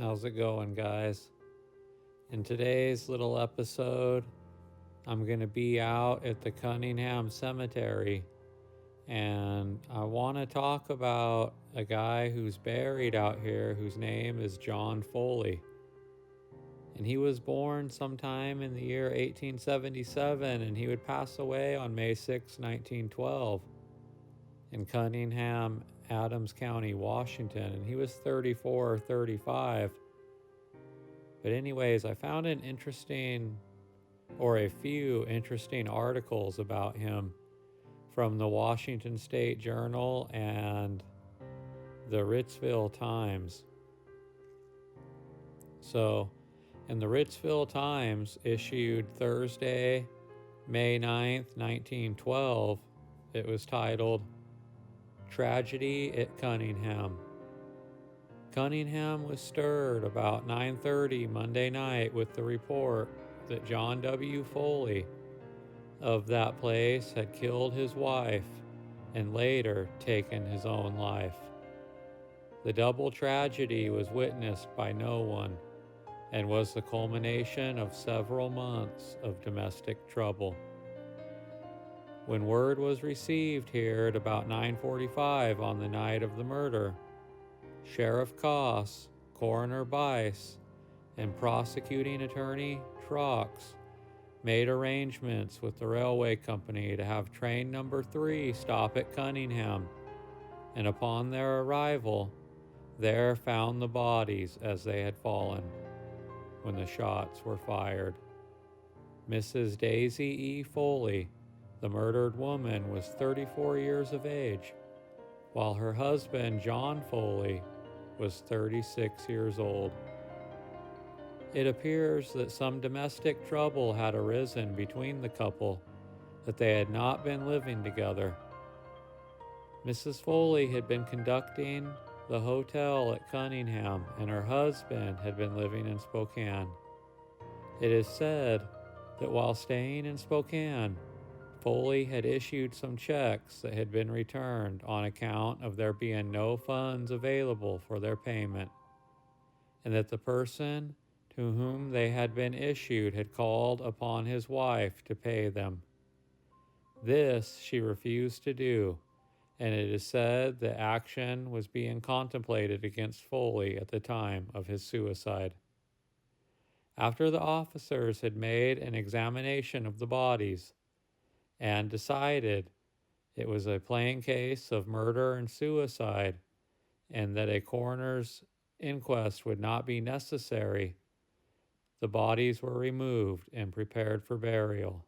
How's it going, guys? In today's little episode, I'm going to be out at the Cunningham Cemetery, and I want to talk about a guy who's buried out here whose name is John Foley. And he was born sometime in the year 1877, and he would pass away on May 6, 1912 in Cunningham, Adams County, Washington, and he was 34 or 35. But anyways, I found a few interesting articles about him from the Washington State Journal and the Ritzville Times. So, in the Ritzville Times, issued Thursday, May 9th, 1912, it was titled, "Tragedy at Cunningham." Cunningham was stirred about 9:30 Monday night with the report that John W. Foley of that place had killed his wife and later taken his own life. The double tragedy was witnessed by no one and was the culmination of several months of domestic trouble. When word was received here at about 9:45 on the night of the murder, Sheriff Koss, Coroner Bice, and Prosecuting Attorney Trox made arrangements with the railway company to have train number 3 stop at Cunningham, and upon their arrival, there found the bodies as they had fallen when the shots were fired. Mrs. Daisy E. Foley, the murdered woman, was 34 years of age, while her husband, John Foley, was 36 years old. It appears that some domestic trouble had arisen between the couple, that they had not been living together. Mrs. Foley had been conducting the hotel at Cunningham, and her husband had been living in Spokane. It is said that while staying in Spokane, Foley had issued some checks that had been returned on account of there being no funds available for their payment, and that the person to whom they had been issued had called upon his wife to pay them. This she refused to do, and it is said that action was being contemplated against Foley at the time of his suicide. After the officers had made an examination of the bodies and decided it was a plain case of murder and suicide, and that a coroner's inquest would not be necessary, the bodies were removed and prepared for burial.